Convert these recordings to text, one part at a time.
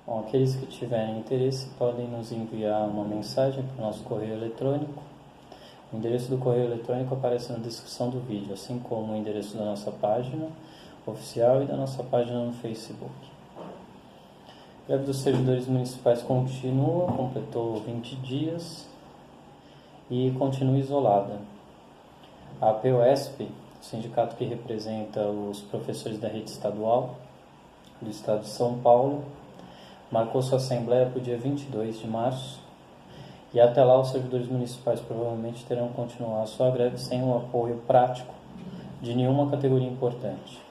Bom, aqueles que tiverem interesse podem nos enviar uma mensagem para o nosso correio eletrônico. O endereço do correio eletrônico aparece na descrição do vídeo, assim como o endereço da nossa página oficial e da nossa página no Facebook. A greve dos servidores municipais continua, completou 20 dias e continua isolada. A APOESP, o sindicato que representa os professores da rede estadual do estado de São Paulo, marcou sua assembleia para o dia 22 de março e até lá os servidores municipais provavelmente terão que continuar a sua greve sem o apoio prático de nenhuma categoria importante.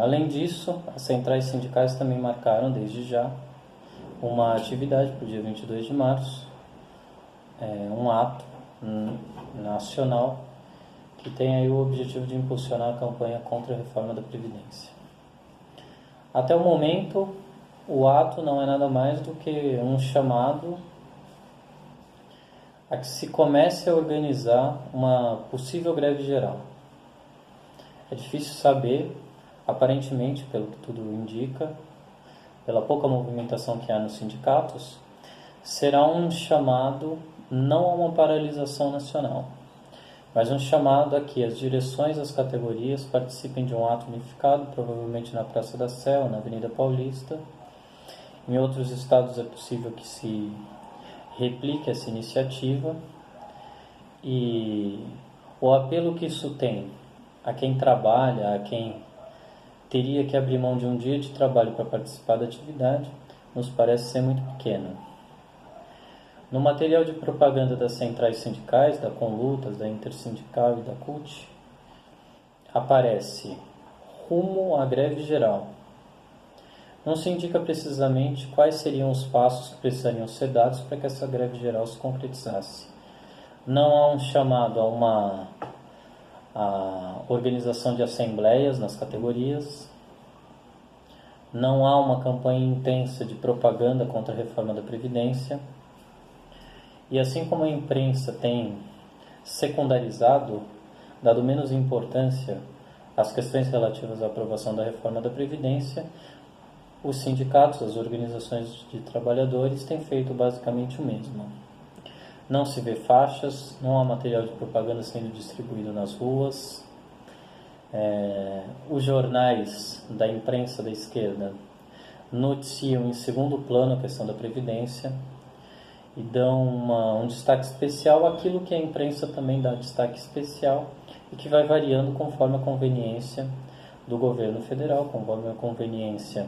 Além disso, as centrais sindicais também marcaram desde já uma atividade para o dia 22 de março, um ato nacional que tem aí o objetivo de impulsionar a campanha contra a reforma da Previdência. Até o momento, o ato não é nada mais do que um chamado a que se comece a organizar uma possível greve geral. É difícil saber, aparentemente, pelo que tudo indica, pela pouca movimentação que há nos sindicatos, será um chamado não a uma paralisação nacional, mas um chamado a que as direções das categorias participem de um ato unificado, provavelmente na Praça da Sé ou na Avenida Paulista. Em outros estados é possível que se replique essa iniciativa, e o apelo que isso tem a quem trabalha, a quem teria que abrir mão de um dia de trabalho para participar da atividade, nos parece ser muito pequeno. No material de propaganda das centrais sindicais, da Conlutas, da Intersindical e da CUT, aparece rumo à greve geral. Não se indica precisamente quais seriam os passos que precisariam ser dados para que essa greve geral se concretizasse. Não há um chamado a organização de assembleias nas categorias, não há uma campanha intensa de propaganda contra a reforma da Previdência, e assim como a imprensa tem secundarizado, dado menos importância às questões relativas à aprovação da reforma da Previdência, os sindicatos, as organizações de trabalhadores têm feito basicamente o mesmo. Não se vê faixas, não há material de propaganda sendo distribuído nas ruas. Os jornais da imprensa da esquerda noticiam em segundo plano a questão da Previdência e dão um destaque especial àquilo que a imprensa também dá destaque especial e que vai variando conforme a conveniência do governo federal, conforme a conveniência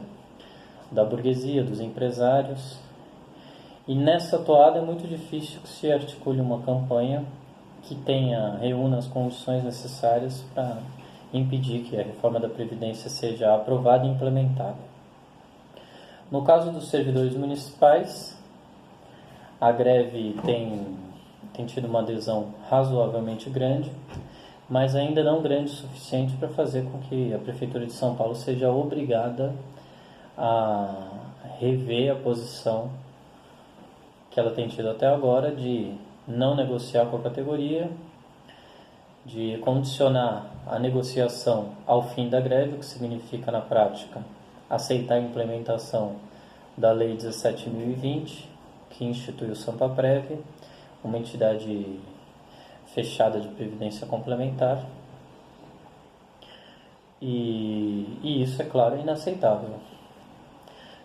da burguesia, dos empresários. E nessa toada é muito difícil que se articule uma campanha que reúna as condições necessárias para impedir que a reforma da Previdência seja aprovada e implementada. No caso dos servidores municipais, a greve tem tido uma adesão razoavelmente grande, mas ainda não grande o suficiente para fazer com que a Prefeitura de São Paulo seja obrigada a rever a posição que ela tem tido até agora de não negociar com a categoria, de condicionar a negociação ao fim da greve, o que significa na prática aceitar a implementação da Lei 17.020, que institui o Sampaprev, uma entidade fechada de previdência complementar. E isso, é claro, é inaceitável.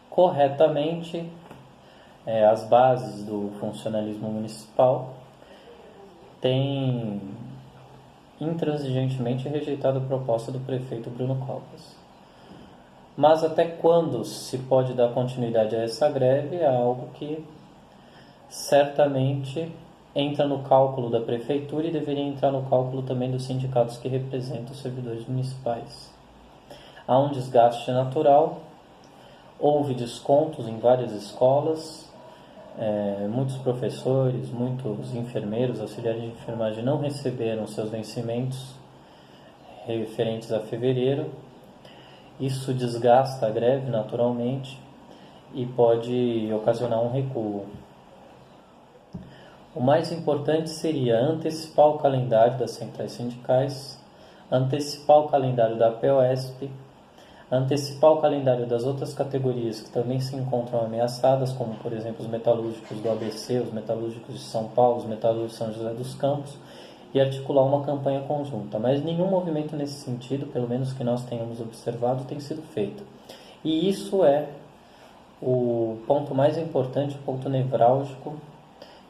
Corretamente, as bases do funcionalismo municipal têm intransigentemente rejeitado a proposta do prefeito Bruno Covas. Mas até quando se pode dar continuidade a essa greve é algo que certamente entra no cálculo da prefeitura e deveria entrar no cálculo também dos sindicatos que representam os servidores municipais. Há um desgaste natural, houve descontos em várias escolas, muitos professores, muitos enfermeiros, auxiliares de enfermagem não receberam seus vencimentos referentes a fevereiro. Isso desgasta a greve naturalmente e pode ocasionar um recuo. O mais importante seria antecipar o calendário das centrais sindicais, antecipar o calendário da APOESP, antecipar o calendário das outras categorias que também se encontram ameaçadas, como por exemplo os metalúrgicos do ABC, os metalúrgicos de São Paulo, os metalúrgicos de São José dos Campos, e articular uma campanha conjunta. Mas nenhum movimento nesse sentido, pelo menos que nós tenhamos observado, tem sido feito. E isso é o ponto mais importante, o ponto nevrálgico,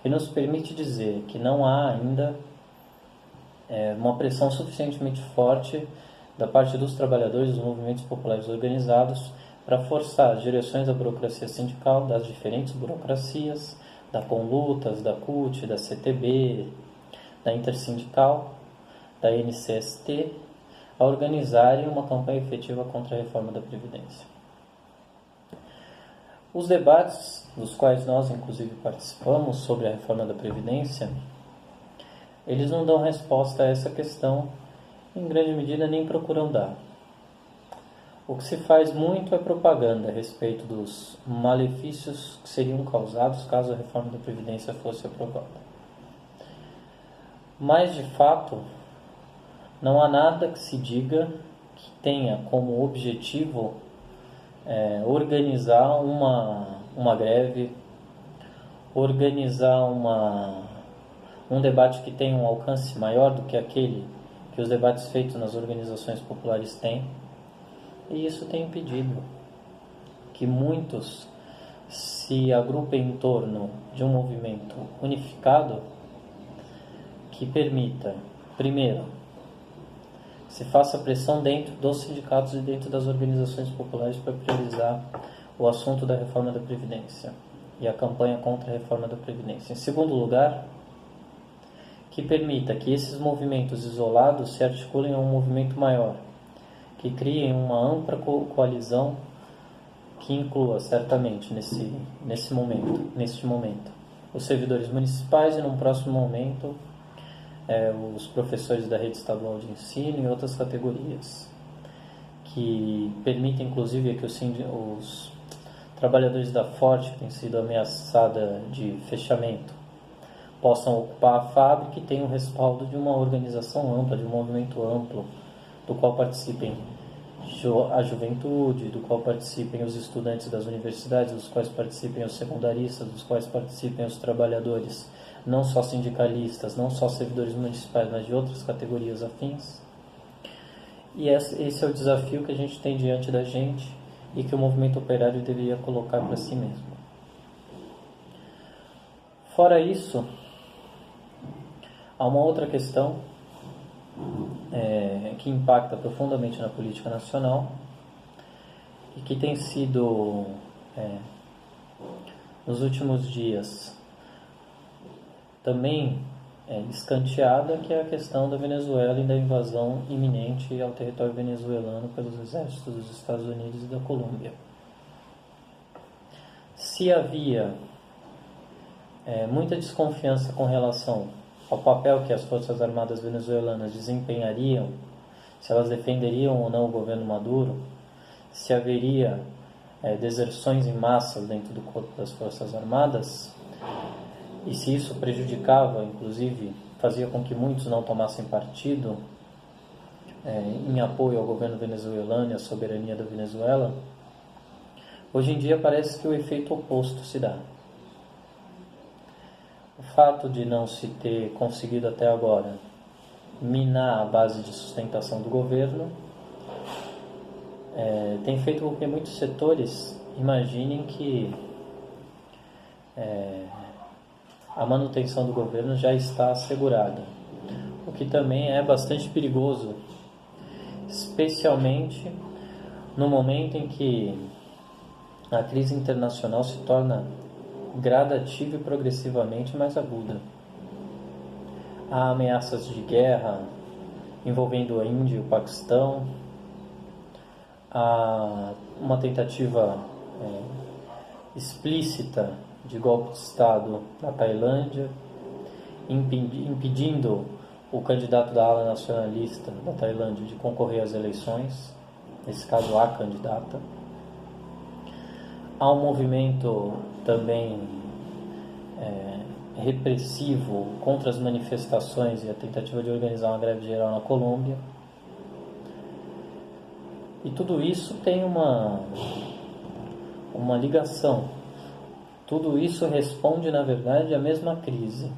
que nos permite dizer que não há ainda uma pressão suficientemente forte da parte dos trabalhadores dos movimentos populares organizados para forçar as direções da burocracia sindical, das diferentes burocracias, da Conlutas, da CUT, da CTB, da Intersindical, da NCST, a organizarem uma campanha efetiva contra a reforma da Previdência. Os debates, dos quais nós inclusive participamos sobre a reforma da Previdência, eles não dão resposta a essa questão, em grande medida nem procuram dar. O que se faz muito é propaganda a respeito dos malefícios que seriam causados caso a reforma da Previdência fosse aprovada. Mas, de fato, não há nada que se diga que tenha como objetivo organizar uma greve, organizar um debate que tenha um alcance maior do que aquele que os debates feitos nas organizações populares têm. E isso tem impedido que muitos se agrupem em torno de um movimento unificado que permita, primeiro, que se faça pressão dentro dos sindicatos e dentro das organizações populares para priorizar o assunto da reforma da Previdência e a campanha contra a reforma da Previdência. Em segundo lugar, que permita que esses movimentos isolados se articulem a um movimento maior, que criem uma ampla coalizão que inclua certamente neste momento os servidores municipais e num próximo momento os professores da rede estadual de ensino e outras categorias, que permitem inclusive que os trabalhadores da Forte, que têm sido ameaçada de fechamento, possam ocupar a fábrica e tenham o respaldo de uma organização ampla, de um movimento amplo, do qual participem a juventude, do qual participem os estudantes das universidades, dos quais participem os secundaristas, dos quais participem os trabalhadores, não só sindicalistas, não só servidores municipais, mas de outras categorias afins. E esse é o desafio que a gente tem diante da gente e que o movimento operário deveria colocar para si mesmo. Fora isso, há uma outra questão que impacta profundamente na política nacional e que tem sido, nos últimos dias, também escanteada, que é a questão da Venezuela e da invasão iminente ao território venezuelano pelos exércitos dos Estados Unidos e da Colômbia. Se havia muita desconfiança com relação ao papel que as Forças Armadas venezuelanas desempenhariam, se elas defenderiam ou não o governo Maduro, se haveria deserções em massa dentro do corpo das Forças Armadas, e se isso prejudicava, inclusive, fazia com que muitos não tomassem partido em apoio ao governo venezuelano e à soberania da Venezuela, hoje em dia parece que o efeito oposto se dá. O fato de não se ter conseguido até agora minar a base de sustentação do governo tem feito com que muitos setores imaginem que a manutenção do governo já está assegurada, o que também é bastante perigoso, especialmente no momento em que a crise internacional se torna gradativa e progressivamente mais aguda. Há ameaças de guerra envolvendo a Índia e o Paquistão, há uma tentativa explícita de golpe de Estado na Tailândia, impedindo o candidato da ala nacionalista da Tailândia de concorrer às eleições, nesse caso a candidata. Há um movimento também repressivo contra as manifestações e a tentativa de organizar uma greve geral na Colômbia. E tudo isso tem uma ligação. Tudo isso responde, na verdade, à mesma crise.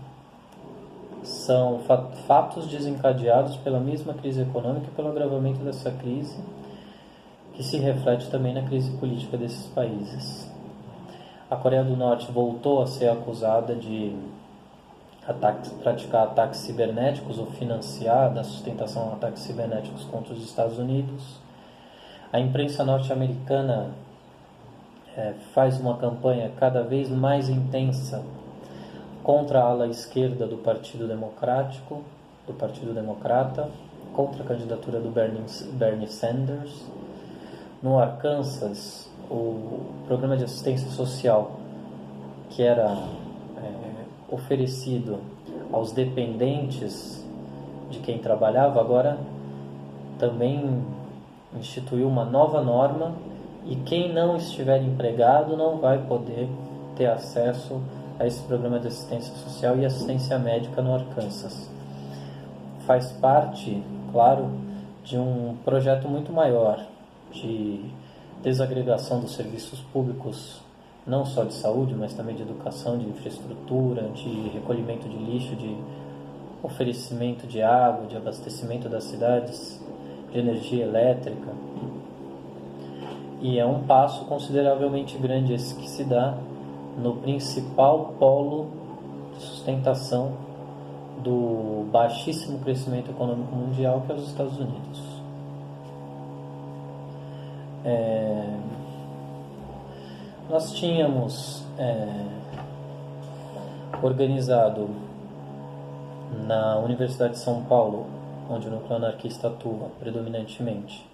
São fatos desencadeados pela mesma crise econômica e pelo agravamento dessa crise, que se reflete também na crise política desses países. A Coreia do Norte voltou a ser acusada de praticar ataques cibernéticos ou financiar a sustentação de ataques cibernéticos contra os Estados Unidos. A imprensa norte-americana faz uma campanha cada vez mais intensa contra a ala esquerda do Partido Democrático, do Partido Democrata, contra a candidatura do Bernie Sanders. No Arkansas, o programa de assistência social que era oferecido aos dependentes de quem trabalhava, agora também instituiu uma nova norma, e quem não estiver empregado não vai poder ter acesso a esse programa de assistência social e assistência médica no Arkansas. Faz parte, claro, de um projeto muito maior de desagregação dos serviços públicos, não só de saúde, mas também de educação, de infraestrutura, de recolhimento de lixo, de oferecimento de água, de abastecimento das cidades, de energia elétrica. E é um passo consideravelmente grande esse que se dá no principal polo de sustentação do baixíssimo crescimento econômico mundial, que é os Estados Unidos. Nós tínhamos organizado na Universidade de São Paulo, onde o núcleo anarquista atua predominantemente,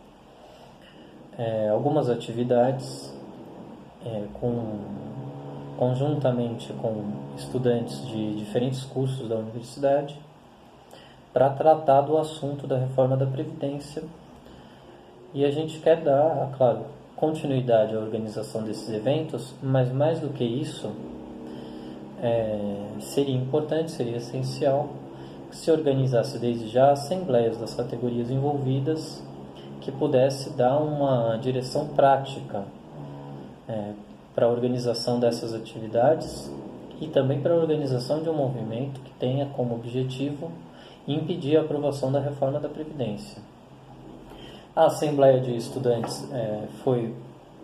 algumas atividades conjuntamente com estudantes de diferentes cursos da universidade para tratar do assunto da reforma da Previdência. E a gente quer dar, claro, continuidade à organização desses eventos, mas mais do que isso, seria importante, seria essencial que se organizasse desde já assembleias das categorias envolvidas, que pudesse dar uma direção prática para a organização dessas atividades e também para a organização de um movimento que tenha como objetivo impedir a aprovação da reforma da Previdência. A Assembleia de Estudantes foi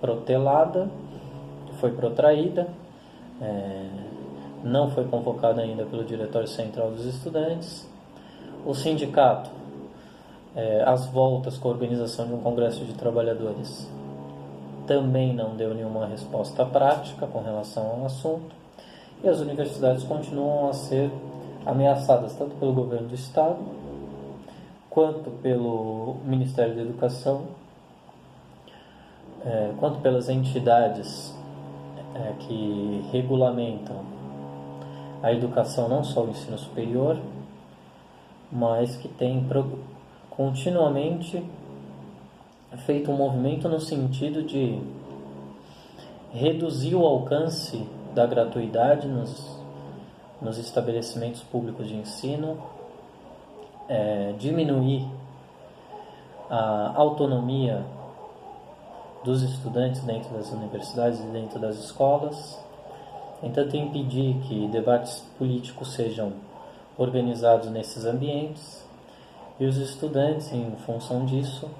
protelada, foi protraída, não foi convocada ainda pelo Diretório Central dos Estudantes. O sindicato, às voltas com a organização de um congresso de trabalhadores, também não deu nenhuma resposta prática com relação ao assunto, e as universidades continuam a ser ameaçadas tanto pelo governo do Estado quanto pelo Ministério da Educação, quanto pelas entidades que regulamentam a educação, não só o ensino superior, mas que tem continuamente feito um movimento no sentido de reduzir o alcance da gratuidade nos estabelecimentos públicos de ensino, diminuir a autonomia dos estudantes dentro das universidades e dentro das escolas, entanto impedir que debates políticos sejam organizados nesses ambientes, e os estudantes, em função disso,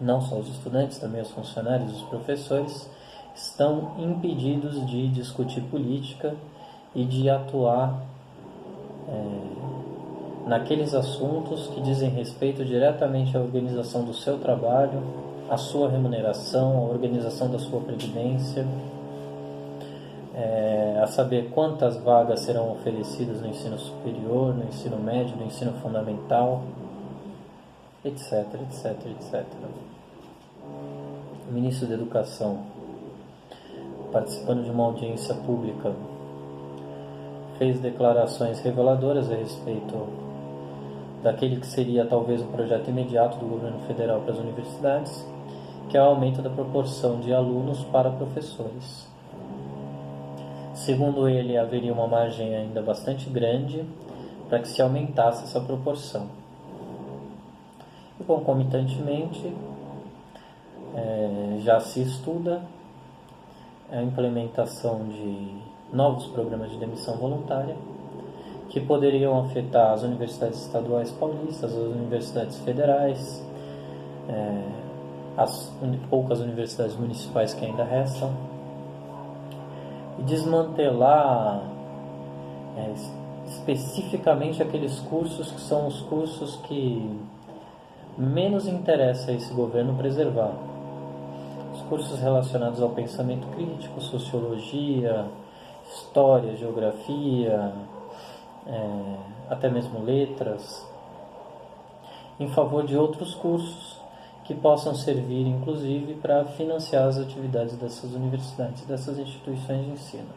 não só os estudantes, também os funcionários, os professores, estão impedidos de discutir política e de atuar naqueles assuntos que dizem respeito diretamente à organização do seu trabalho, à sua remuneração, à organização da sua previdência, a saber quantas vagas serão oferecidas no ensino superior, no ensino médio, no ensino fundamental, etc, etc, etc. O ministro da Educação, participando de uma audiência pública, fez declarações reveladoras a respeito daquele que seria talvez o projeto imediato do governo federal para as universidades, que é o aumento da proporção de alunos para professores. Segundo ele, haveria uma margem ainda bastante grande para que se aumentasse essa proporção. E, concomitantemente, já se estuda a implementação de novos programas de demissão voluntária que poderiam afetar as universidades estaduais paulistas, as universidades federais, as poucas universidades municipais que ainda restam, e desmantelar especificamente aqueles cursos que são os cursos que menos interessa a esse governo preservar. Os cursos relacionados ao pensamento crítico, sociologia, história, geografia, até mesmo letras, em favor de outros cursos que possam servir, inclusive, para financiar as atividades dessas universidades, dessas instituições de ensino.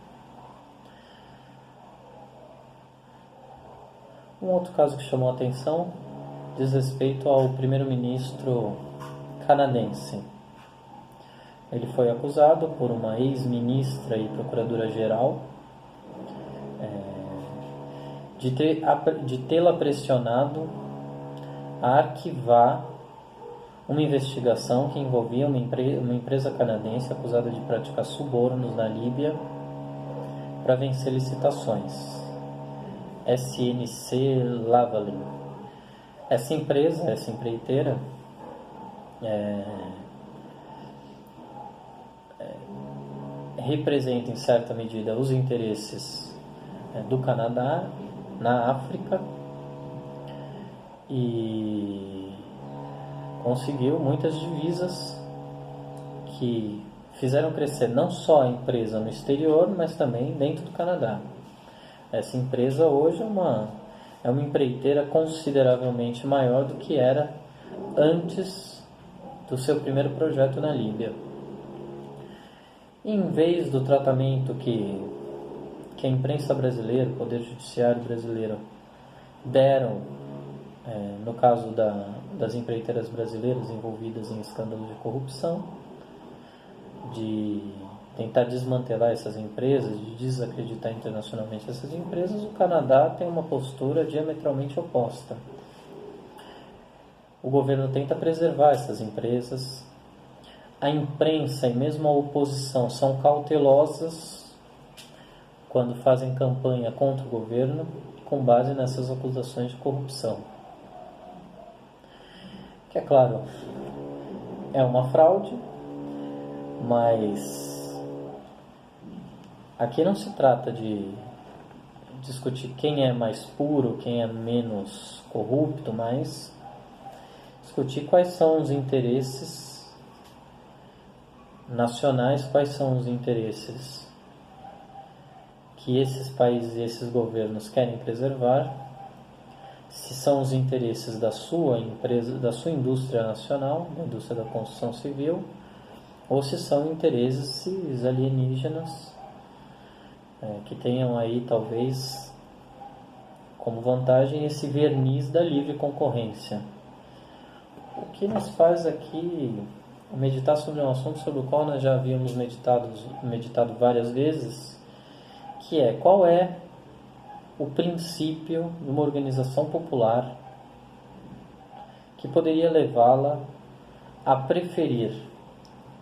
Um outro caso que chamou a atenção diz respeito ao primeiro-ministro canadense. Ele foi acusado por uma ex-ministra e procuradora-geral de tê-la pressionado a arquivar uma investigação que envolvia uma empresa canadense acusada de praticar subornos na Líbia para vencer licitações. SNC Lavalin. Essa empresa, essa empreiteira, representa em certa medida os interesses do Canadá na África e conseguiu muitas divisas que fizeram crescer não só a empresa no exterior, mas também dentro do Canadá. Essa empresa hoje é uma empreiteira consideravelmente maior do que era antes do seu primeiro projeto na Líbia. Em vez do tratamento que a imprensa brasileira, o Poder Judiciário brasileiro deram, no caso das empreiteiras brasileiras envolvidas em escândalos de corrupção, de tentar desmantelar essas empresas, de desacreditar internacionalmente essas empresas, o Canadá tem uma postura diametralmente oposta. O governo tenta preservar essas empresas. A imprensa e mesmo a oposição são cautelosas quando fazem campanha contra o governo com base nessas acusações de corrupção. Que, é claro, é uma fraude, mas aqui não se trata de discutir quem é mais puro, quem é menos corrupto, mas discutir quais são os interesses nacionais, quais são os interesses que esses países e esses governos querem preservar, se são os interesses da sua empresa, da sua indústria nacional, da indústria da construção civil, ou se são interesses alienígenas que tenham aí talvez como vantagem esse verniz da livre concorrência. O que nos faz aqui meditar sobre um assunto sobre o qual nós já havíamos meditado várias vezes, que é qual é o princípio de uma organização popular que poderia levá-la a preferir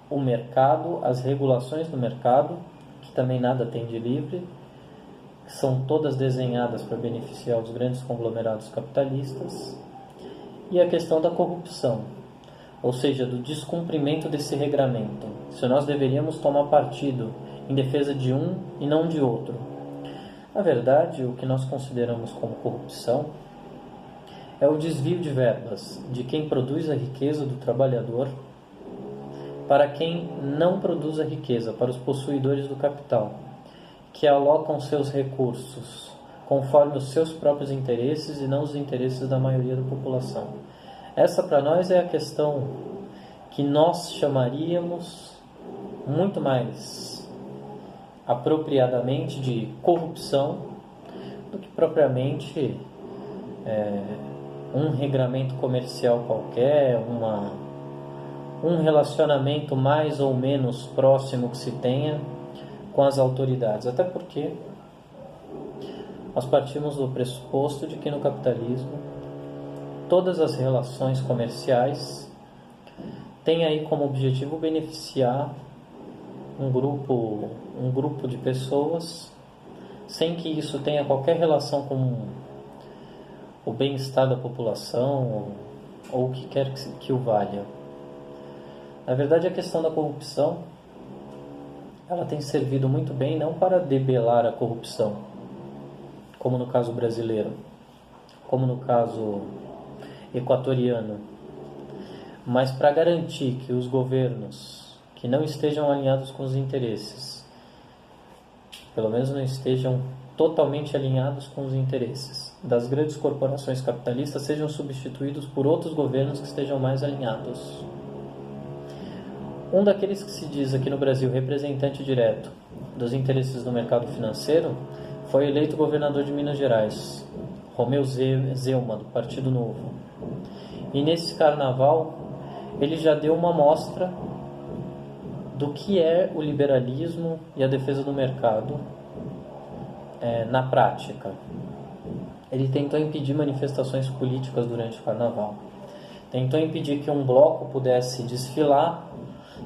o mercado, as regulações do mercado, que também nada tem de livre, que são todas desenhadas para beneficiar os grandes conglomerados capitalistas, e a questão da corrupção, ou seja, do descumprimento desse regramento. Se nós deveríamos tomar partido em defesa de um e não de outro. Na verdade, o que nós consideramos como corrupção é o desvio de verbas de quem produz a riqueza do trabalhador para quem não produz a riqueza, para os possuidores do capital, que alocam seus recursos conforme os seus próprios interesses e não os interesses da maioria da população. Essa, para nós, é a questão que nós chamaríamos muito mais apropriadamente de corrupção do que propriamente um regramento comercial qualquer, um relacionamento mais ou menos próximo que se tenha com as autoridades. Até porque nós partimos do pressuposto de que no capitalismo todas as relações comerciais tem aí como objetivo beneficiar um grupo de pessoas, sem que isso tenha qualquer relação com o bem-estar da população ou o que quer que o valha. Na verdade, a questão da corrupção, ela tem servido muito bem não para debelar a corrupção, como no caso brasileiro, como no caso equatoriano, mas para garantir que os governos que não estejam alinhados com os interesses, pelo menos não estejam totalmente alinhados com os interesses das grandes corporações capitalistas, sejam substituídos por outros governos que estejam mais alinhados. Um daqueles que se diz aqui no Brasil representante direto dos interesses do mercado financeiro foi eleito governador de Minas Gerais, Romeu Zema, do Partido Novo. E nesse carnaval ele já deu uma amostra do que é o liberalismo e a defesa do mercado na prática. Ele tentou impedir manifestações políticas durante o carnaval. Tentou impedir que um bloco pudesse desfilar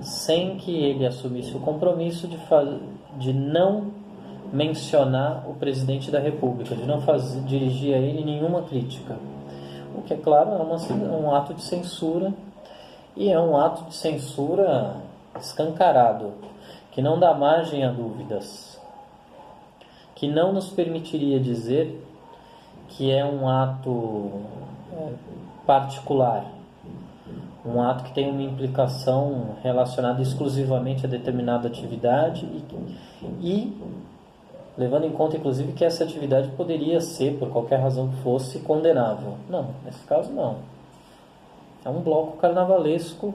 sem que ele assumisse o compromisso de não mencionar o presidente da República, de não dirigir a ele nenhuma crítica. O que, é claro, é um ato de censura, e é um ato de censura escancarado, que não dá margem a dúvidas, que não nos permitiria dizer que é um ato particular, um ato que tem uma implicação relacionada exclusivamente a determinada atividade e levando em conta, inclusive, que essa atividade poderia ser, por qualquer razão que fosse, condenável. Não, nesse caso não. É um bloco carnavalesco,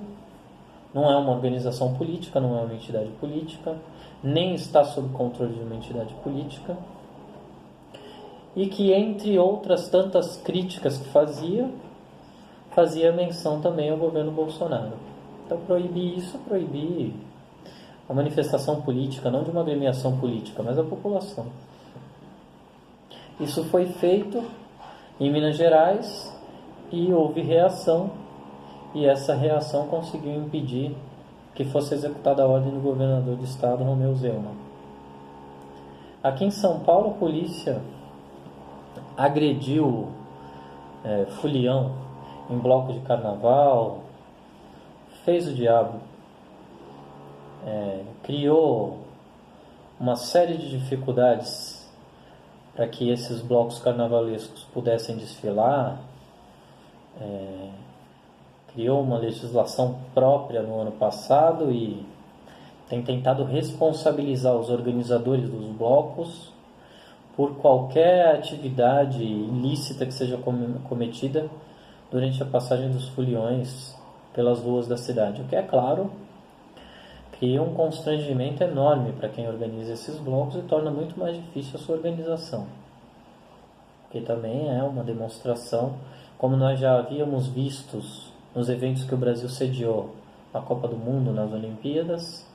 não é uma organização política, não é uma entidade política, nem está sob controle de uma entidade política, e que, entre outras tantas críticas que fazia menção também ao governo Bolsonaro. Então, proibir isso é proibir a manifestação política, não de uma agremiação política, mas da população. Isso foi feito em Minas Gerais e houve reação, e essa reação conseguiu impedir que fosse executada a ordem do governador do estado, Romeu Zema. Aqui em São Paulo, a polícia agrediu folião em bloco de carnaval, fez o diabo, criou uma série de dificuldades para que esses blocos carnavalescos pudessem desfilar, criou uma legislação própria no ano passado e tem tentado responsabilizar os organizadores dos blocos por qualquer atividade ilícita que seja cometida durante a passagem dos foliões pelas ruas da cidade. O que, é claro, cria um constrangimento enorme para quem organiza esses blocos e torna muito mais difícil a sua organização. Porque também é uma demonstração, como nós já havíamos vistos nos eventos que o Brasil sediou na Copa do Mundo, nas Olimpíadas,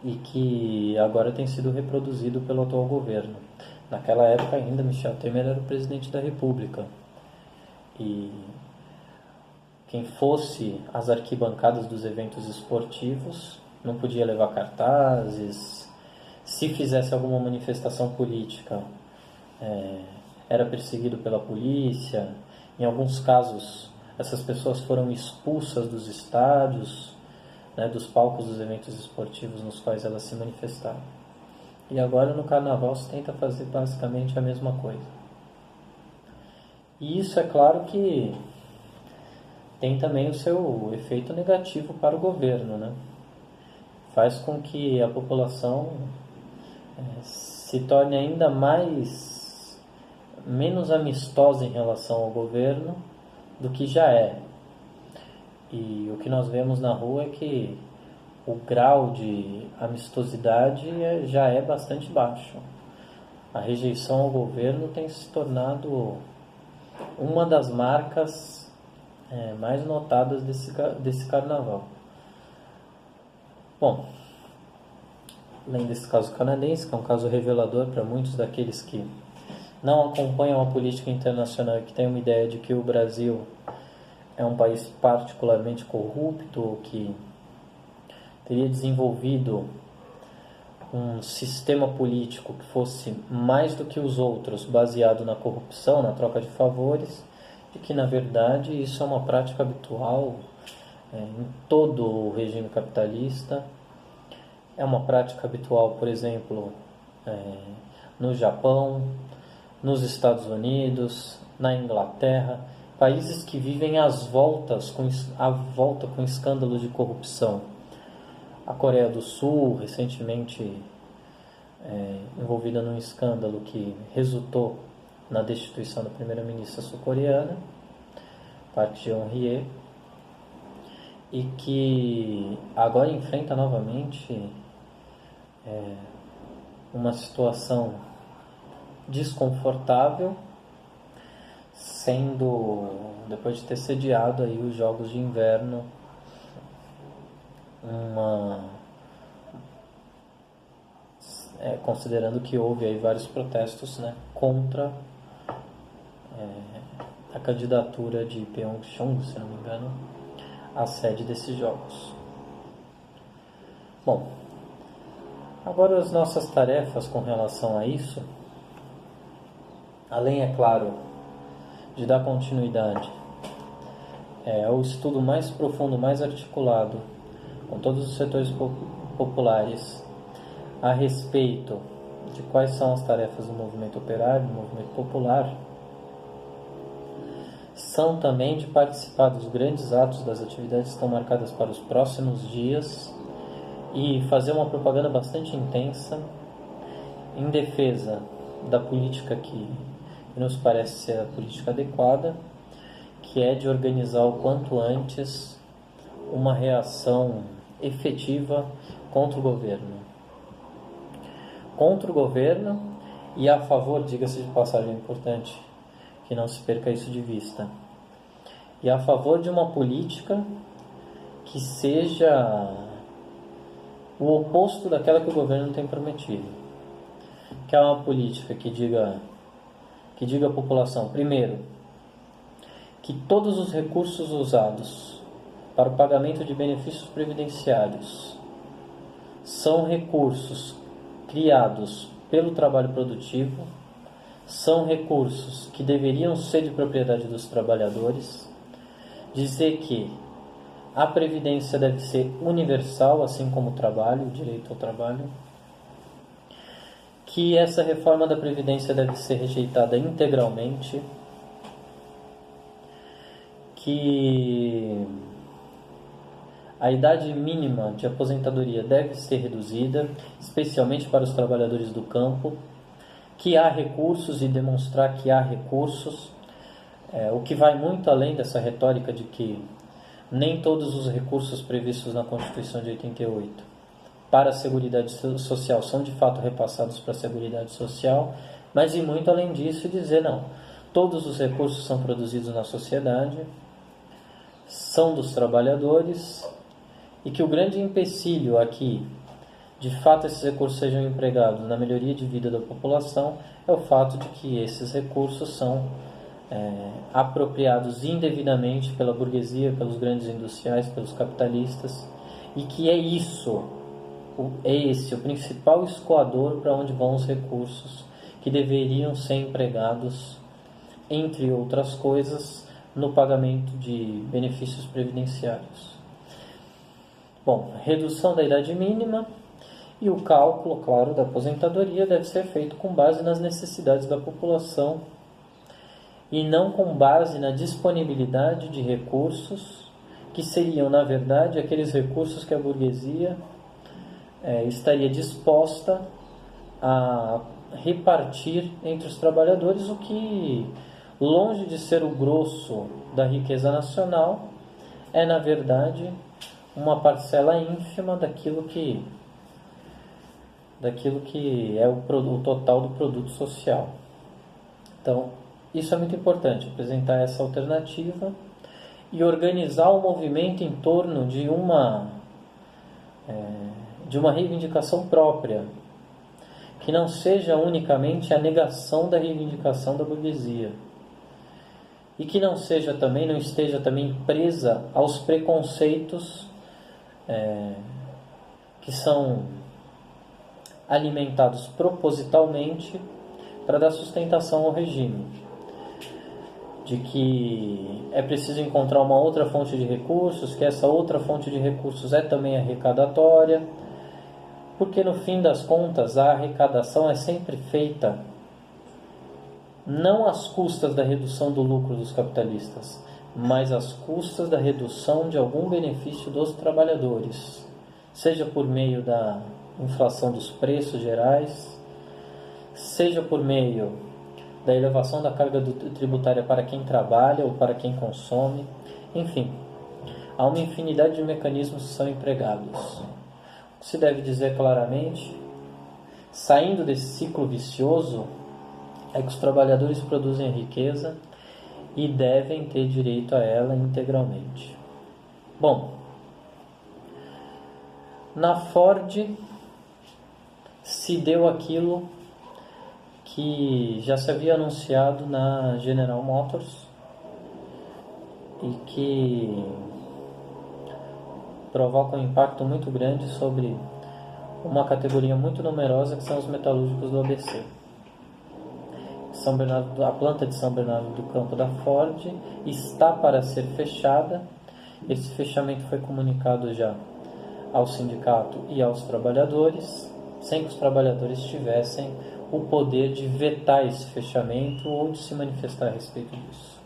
e que agora tem sido reproduzido pelo atual governo. Naquela época ainda Michel Temer era o presidente da República, e quem fosse às arquibancadas dos eventos esportivos não podia levar cartazes. Se fizesse alguma manifestação política, era perseguido pela polícia. Em alguns casos, essas pessoas foram expulsas dos estádios, dos palcos dos eventos esportivos nos quais elas se manifestaram. E agora no Carnaval se tenta fazer basicamente a mesma coisa. E isso, é claro, que tem também o seu efeito negativo para o governo, né? Faz com que a população se torne ainda menos amistosa em relação ao governo do que já é. E o que nós vemos na rua é que o grau de amistosidade já é bastante baixo. A rejeição ao governo tem se tornado uma das marcas mais notadas desse carnaval. Bom, além desse caso canadense, que é um caso revelador para muitos daqueles que não acompanham a política internacional e que têm uma ideia de que o Brasil é um país particularmente corrupto, que teria desenvolvido um sistema político que fosse mais do que os outros, baseado na corrupção, na troca de favores, e que, na verdade, isso é uma prática habitual em todo o regime capitalista. É uma prática habitual, por exemplo, no Japão, nos Estados Unidos, na Inglaterra, países que vivem à volta com escândalos de corrupção. A Coreia do Sul, recentemente envolvida num escândalo que resultou na destituição da primeira-ministra sul-coreana, Park Geun-hye, e que agora enfrenta novamente uma situação desconfortável, depois de ter sediado aí os Jogos de Inverno, considerando que houve aí vários protestos, né, contra a candidatura de Pyeongchang, se não me engano, à sede desses Jogos. Bom, agora as nossas tarefas com relação a isso, além, é claro, de dar continuidade ao estudo mais profundo, mais articulado, com todos os setores populares, a respeito de quais são as tarefas do movimento operário, do movimento popular, são também de participar dos grandes atos, das atividades que estão marcadas para os próximos dias e fazer uma propaganda bastante intensa em defesa da política que nos parece ser a política adequada, que é de organizar o quanto antes uma reação efetiva contra o governo. Contra o governo e a favor, diga-se de passagem, importante que não se perca isso de vista, e a favor de uma política que seja o oposto daquela que o governo tem prometido, que é uma política que diga à população, primeiro, que todos os recursos usados para o pagamento de benefícios previdenciários são recursos criados pelo trabalho produtivo, são recursos que deveriam ser de propriedade dos trabalhadores, dizer que a previdência deve ser universal, assim como o trabalho, o direito ao trabalho, que essa reforma da Previdência deve ser rejeitada integralmente, que a idade mínima de aposentadoria deve ser reduzida, especialmente para os trabalhadores do campo, que há recursos e demonstrar que há recursos, o que vai muito além dessa retórica de que nem todos os recursos previstos na Constituição de 88 para a Seguridade Social são de fato repassados para a Seguridade Social, mas e muito além disso dizer não, todos os recursos são produzidos na sociedade, são dos trabalhadores, e que o grande empecilho aqui, de fato esses recursos sejam empregados na melhoria de vida da população, é o fato de que esses recursos são apropriados indevidamente pela burguesia, pelos grandes industriais, pelos capitalistas, e que é esse o principal escoador para onde vão os recursos que deveriam ser empregados, entre outras coisas, no pagamento de benefícios previdenciários. Bom, redução da idade mínima e o cálculo, claro, da aposentadoria deve ser feito com base nas necessidades da população e não com base na disponibilidade de recursos que seriam, na verdade, aqueles recursos que a burguesia estaria disposta a repartir entre os trabalhadores, o que, longe de ser o grosso da riqueza nacional, é, na verdade, uma parcela ínfima daquilo que é o total do produto social. Então, isso é muito importante, apresentar essa alternativa e organizar o movimento em torno de uma reivindicação própria, que não seja unicamente a negação da reivindicação da burguesia, e que não esteja também presa aos preconceitos que são alimentados propositalmente para dar sustentação ao regime, de que é preciso encontrar uma outra fonte de recursos, que essa outra fonte de recursos é também arrecadatória, porque no fim das contas a arrecadação é sempre feita não às custas da redução do lucro dos capitalistas, mas às custas da redução de algum benefício dos trabalhadores, seja por meio da inflação dos preços gerais, seja por meio da elevação da carga tributária para quem trabalha ou para quem consome. Enfim, há uma infinidade de mecanismos que são empregados. O que se deve dizer claramente, saindo desse ciclo vicioso, é que os trabalhadores produzem riqueza e devem ter direito a ela integralmente. Bom, na Ford se deu aquilo que já se havia anunciado na General Motors e que provoca um impacto muito grande sobre uma categoria muito numerosa que são os metalúrgicos do ABC. A planta de São Bernardo do Campo da Ford está para ser fechada. Esse fechamento foi comunicado já ao sindicato e aos trabalhadores, sem que os trabalhadores tivessem o poder de vetar esse fechamento ou de se manifestar a respeito disso.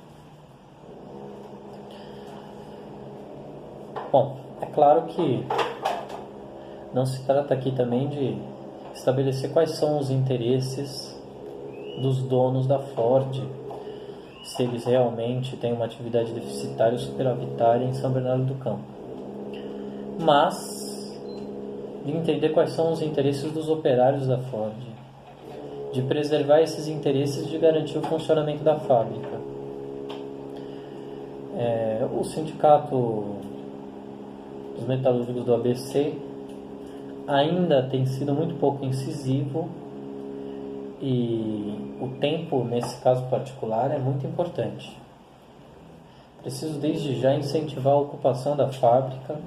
Bom, é claro que não se trata aqui também de estabelecer quais são os interesses dos donos da Ford, se eles realmente têm uma atividade deficitária ou superavitária em São Bernardo do Campo, mas de entender quais são os interesses dos operários da Ford, de preservar esses interesses, de garantir o funcionamento da fábrica. O sindicato dos metalúrgicos do ABC ainda tem sido muito pouco incisivo, e o tempo, nesse caso particular, é muito importante. Preciso desde já incentivar a ocupação da fábrica,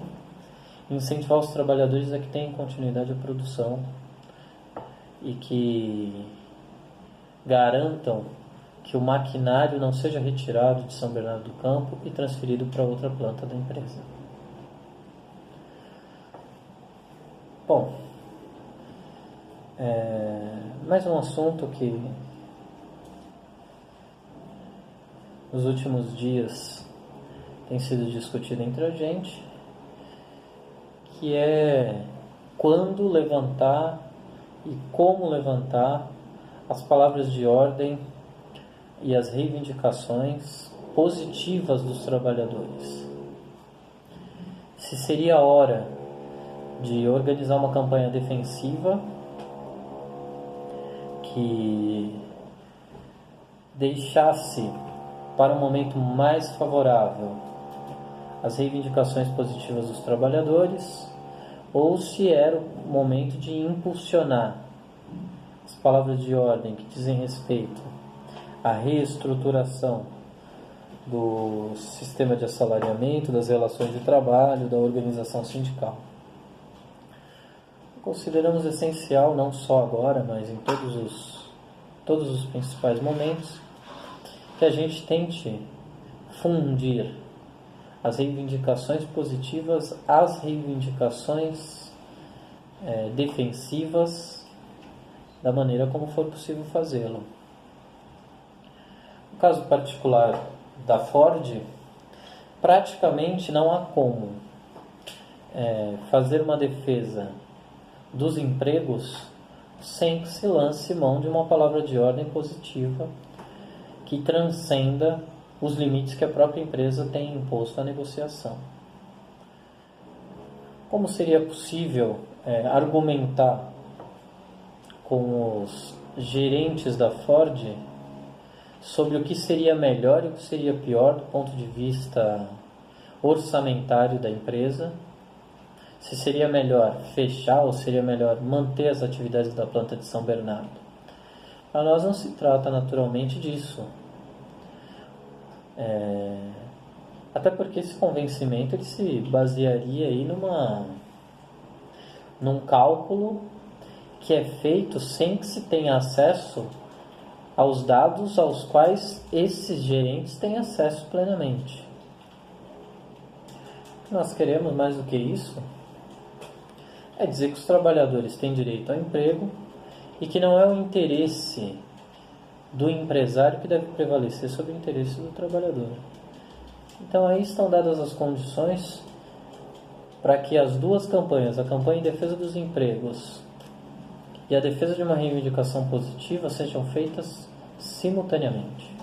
incentivar os trabalhadores a que tenham continuidade à produção e que garantam que o maquinário não seja retirado de São Bernardo do Campo e transferido para outra planta da empresa. Bom, mais um assunto que nos últimos dias tem sido discutido entre a gente, que é quando levantar e como levantar as palavras de ordem e as reivindicações positivas dos trabalhadores. Se seria a hora de organizar uma campanha defensiva que deixasse para um momento mais favorável as reivindicações positivas dos trabalhadores, ou se era o momento de impulsionar as palavras de ordem que dizem respeito à reestruturação do sistema de assalariamento, das relações de trabalho, da organização sindical. Consideramos essencial, não só agora, mas em todos os principais momentos, que a gente tente fundir as reivindicações positivas às reivindicações defensivas da maneira como for possível fazê-lo. No caso particular da Ford, praticamente não há como fazer uma defesa dos empregos sem que se lance mão de uma palavra de ordem positiva que transcenda os limites que a própria empresa tem imposto à negociação. Como seria possível argumentar com os gerentes da Ford sobre o que seria melhor e o que seria pior do ponto de vista orçamentário da empresa? Se seria melhor fechar ou seria melhor manter as atividades da planta de São Bernardo? Para nós não se trata naturalmente disso. Até porque esse convencimento ele se basearia aí num cálculo que é feito sem que se tenha acesso aos dados aos quais esses gerentes têm acesso plenamente. O que nós queremos mais do que isso é dizer que os trabalhadores têm direito ao emprego e que não é o interesse do empresário que deve prevalecer sobre o interesse do trabalhador. Então aí estão dadas as condições para que as duas campanhas, a campanha em defesa dos empregos e a defesa de uma reivindicação positiva, sejam feitas simultaneamente.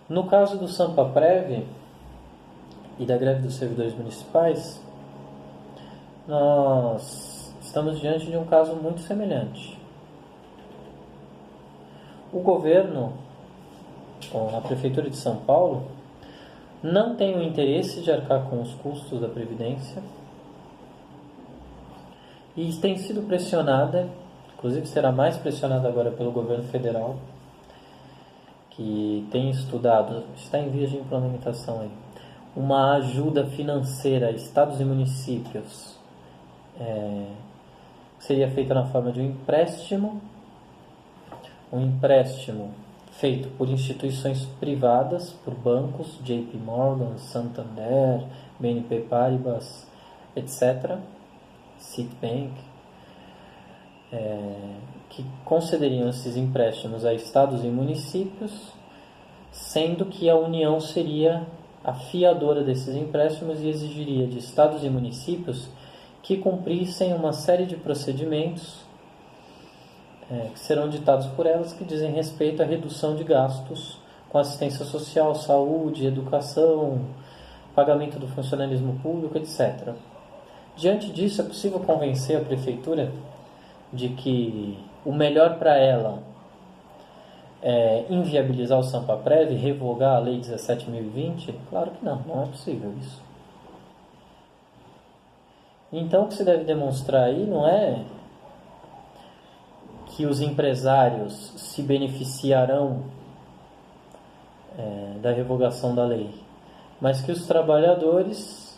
No caso do Sampaprev e da greve dos servidores municipais, nós estamos diante de um caso muito semelhante. O governo, a Prefeitura de São Paulo, não tem o interesse de arcar com os custos da Previdência e tem sido pressionada, inclusive será mais pressionada agora pelo governo federal, que tem estudado, está em vias de implementação aí, uma ajuda financeira a estados e municípios, seria feita na forma de um empréstimo feito por instituições privadas, por bancos, JP Morgan, Santander, BNP Paribas, etc., Citibank, que concederiam esses empréstimos a estados e municípios, sendo que a União seria a fiadora desses empréstimos e exigiria de estados e municípios que cumprissem uma série de procedimentos que serão ditados por elas, que dizem respeito à redução de gastos com assistência social, saúde, educação, pagamento do funcionalismo público, etc. Diante disso, é possível convencer a Prefeitura de que o melhor para ela é inviabilizar o Sampaprev, revogar a Lei 17.020? Claro que não é possível isso. Então, o que se deve demonstrar aí não é que os empresários se beneficiarão da revogação da lei, mas que os trabalhadores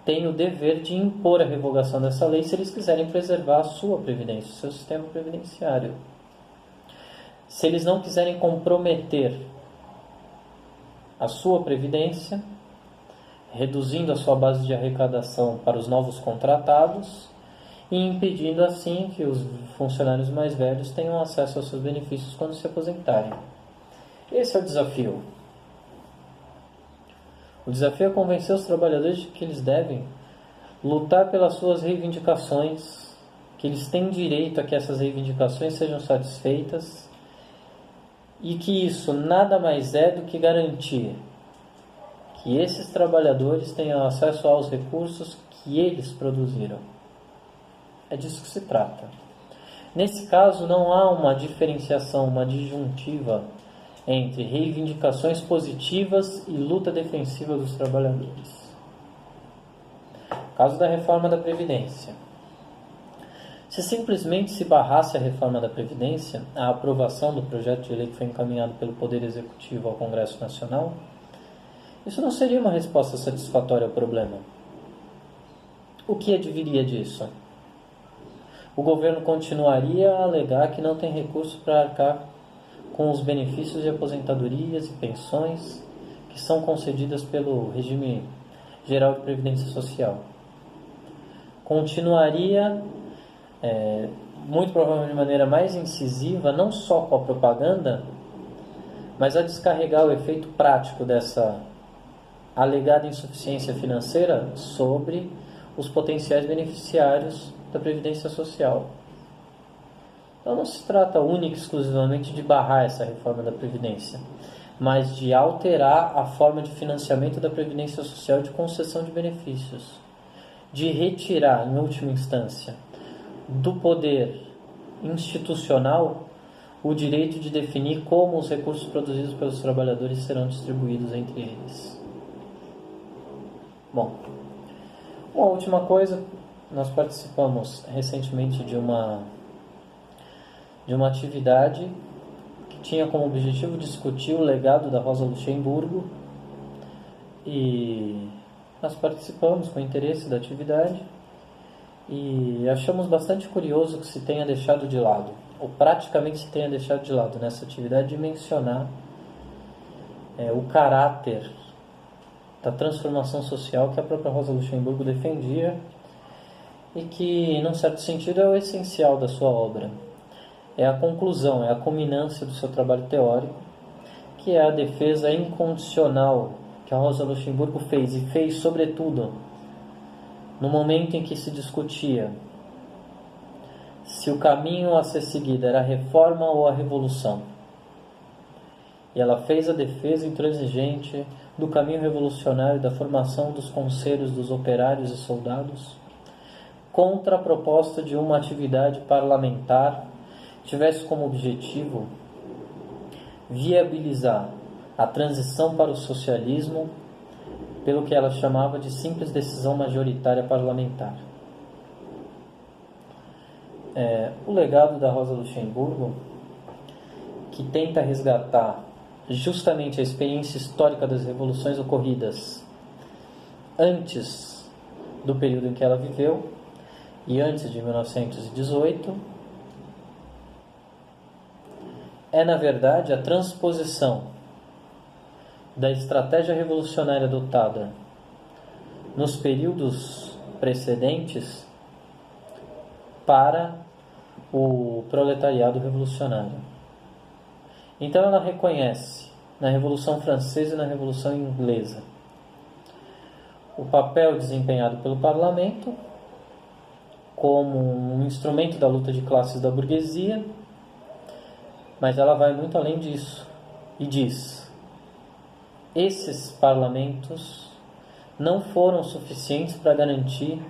têm o dever de impor a revogação dessa lei se eles quiserem preservar a sua previdência, o seu sistema previdenciário. Se eles não quiserem comprometer a sua previdência, reduzindo a sua base de arrecadação para os novos contratados e impedindo assim que os funcionários mais velhos tenham acesso aos seus benefícios quando se aposentarem. Esse é o desafio. O desafio é convencer os trabalhadores de que eles devem lutar pelas suas reivindicações, que eles têm direito a que essas reivindicações sejam satisfeitas e que isso nada mais é do que garantir que esses trabalhadores tenham acesso aos recursos que eles produziram. É disso que se trata. Nesse caso, não há uma diferenciação, uma disjuntiva entre reivindicações positivas e luta defensiva dos trabalhadores. Caso da reforma da Previdência. Se simplesmente se barrasse a reforma da Previdência, a aprovação do projeto de lei que foi encaminhado pelo Poder Executivo ao Congresso Nacional, isso não seria uma resposta satisfatória ao problema. O que adviria disso? O governo continuaria a alegar que não tem recurso para arcar com os benefícios de aposentadorias e pensões que são concedidas pelo regime geral de previdência social. Continuaria, muito provavelmente de maneira mais incisiva, não só com a propaganda, mas a descarregar o efeito prático dessa alegada insuficiência financeira sobre os potenciais beneficiários da Previdência Social. Então não se trata única e exclusivamente de barrar essa reforma da Previdência, mas de alterar a forma de financiamento da Previdência Social e de concessão de benefícios, de retirar, em última instância, do poder institucional o direito de definir como os recursos produzidos pelos trabalhadores serão distribuídos entre eles. Bom, uma última coisa, nós participamos recentemente de uma atividade que tinha como objetivo discutir o legado da Rosa Luxemburgo, e nós participamos com interesse da atividade e achamos bastante curioso que se tenha deixado de lado, ou praticamente se tenha deixado de lado nessa atividade, de mencionar o caráter da transformação social que a própria Rosa Luxemburgo defendia e que, num certo sentido, é o essencial da sua obra. É a conclusão, é a culminância do seu trabalho teórico, que é a defesa incondicional que a Rosa Luxemburgo fez, e fez sobretudo no momento em que se discutia se o caminho a ser seguido era a reforma ou a revolução. E ela fez a defesa intransigente do caminho revolucionário, da formação dos conselhos dos operários e soldados, contra a proposta de uma atividade parlamentar que tivesse como objetivo viabilizar a transição para o socialismo pelo que ela chamava de simples decisão majoritária parlamentar. O legado da Rosa Luxemburgo, que tenta resgatar justamente a experiência histórica das revoluções ocorridas antes do período em que ela viveu e antes de 1918, é, na verdade, a transposição da estratégia revolucionária adotada nos períodos precedentes para o proletariado revolucionário. Então ela reconhece na Revolução Francesa e na Revolução Inglesa o papel desempenhado pelo parlamento como um instrumento da luta de classes da burguesia, mas ela vai muito além disso e diz: esses parlamentos não foram suficientes para garantir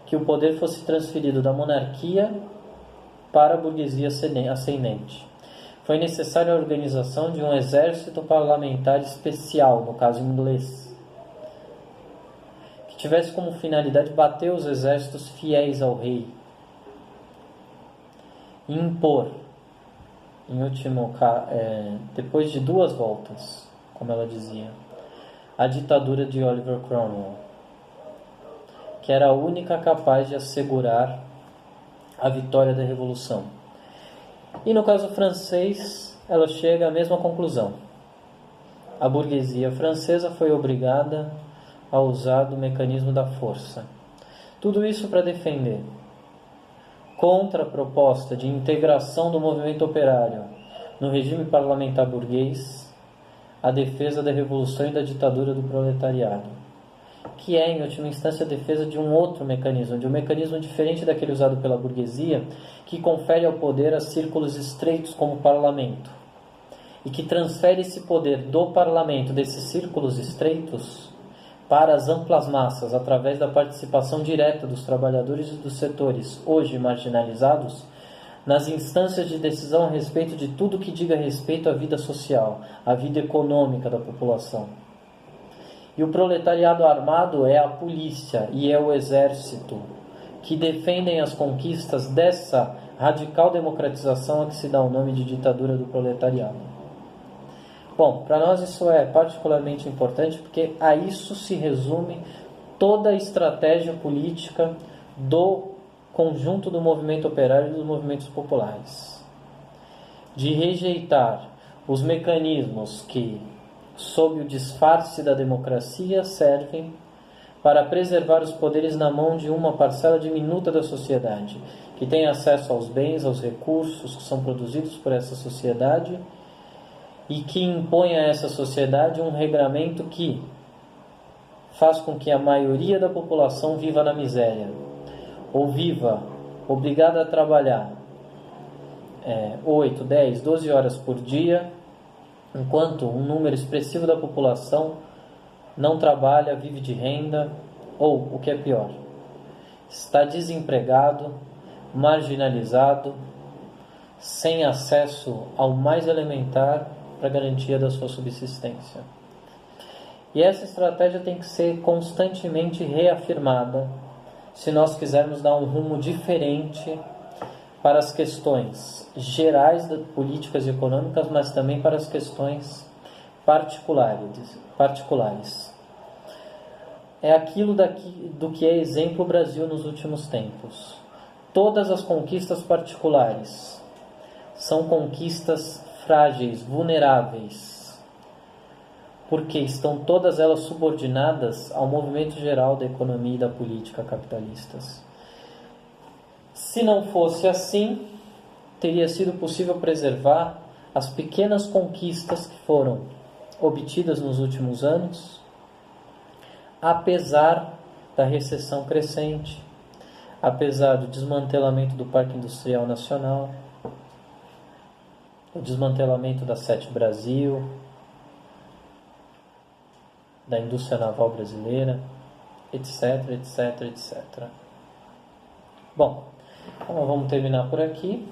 que o poder fosse transferido da monarquia para a burguesia ascendente. Foi necessária a organização de um exército parlamentar especial, no caso inglês, que tivesse como finalidade bater os exércitos fiéis ao rei e impor, depois de 2 voltas, como ela dizia, a ditadura de Oliver Cromwell, que era a única capaz de assegurar a vitória da Revolução. E no caso francês, ela chega à mesma conclusão. A burguesia francesa foi obrigada a usar do mecanismo da força. Tudo isso para defender contra a proposta de integração do movimento operário no regime parlamentar burguês, a defesa da revolução e da ditadura do proletariado, que é, em última instância, a defesa de um outro mecanismo, de um mecanismo diferente daquele usado pela burguesia, que confere ao poder a círculos estreitos como o parlamento, e que transfere esse poder do parlamento, desses círculos estreitos, para as amplas massas, através da participação direta dos trabalhadores e dos setores, hoje marginalizados, nas instâncias de decisão a respeito de tudo que diga respeito à vida social, à vida econômica da população. E o proletariado armado é a polícia e é o exército, que defendem as conquistas dessa radical democratização a que se dá o nome de ditadura do proletariado. Bom, para nós isso é particularmente importante porque a isso se resume toda a estratégia política do conjunto do movimento operário e dos movimentos populares, de rejeitar os mecanismos que, sob o disfarce da democracia, servem para preservar os poderes na mão de uma parcela diminuta da sociedade, que tem acesso aos bens, aos recursos que são produzidos por essa sociedade e que impõe a essa sociedade um regramento que faz com que a maioria da população viva na miséria, ou viva obrigada a trabalhar 8, 10, 12 horas por dia, enquanto um número expressivo da população não trabalha, vive de renda, ou, o que é pior, está desempregado, marginalizado, sem acesso ao mais elementar para a garantia da sua subsistência. E essa estratégia tem que ser constantemente reafirmada se nós quisermos dar um rumo diferente para as questões gerais de políticas e econômicas, mas também para as questões particulares. É aquilo do que é exemplo o Brasil nos últimos tempos. Todas as conquistas particulares são conquistas frágeis, vulneráveis, porque estão todas elas subordinadas ao movimento geral da economia e da política capitalistas. Se não fosse assim, teria sido possível preservar as pequenas conquistas que foram obtidas nos últimos anos, apesar da recessão crescente, apesar do desmantelamento do Parque Industrial Nacional, o desmantelamento da Sete Brasil, da indústria naval brasileira, etc, etc, etc. Bom, então vamos terminar por aqui.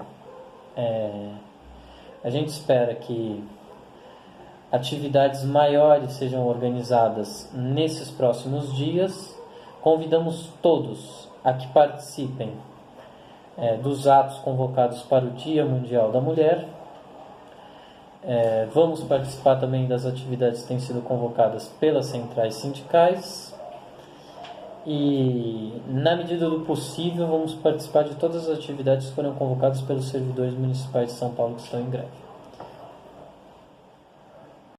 A gente espera que atividades maiores sejam organizadas nesses próximos dias. Convidamos todos a que participem dos atos convocados para o Dia Mundial da Mulher. Vamos participar também das atividades que têm sido convocadas pelas centrais sindicais e, na medida do possível, vamos participar de todas as atividades que foram convocadas pelos servidores municipais de São Paulo que estão em greve.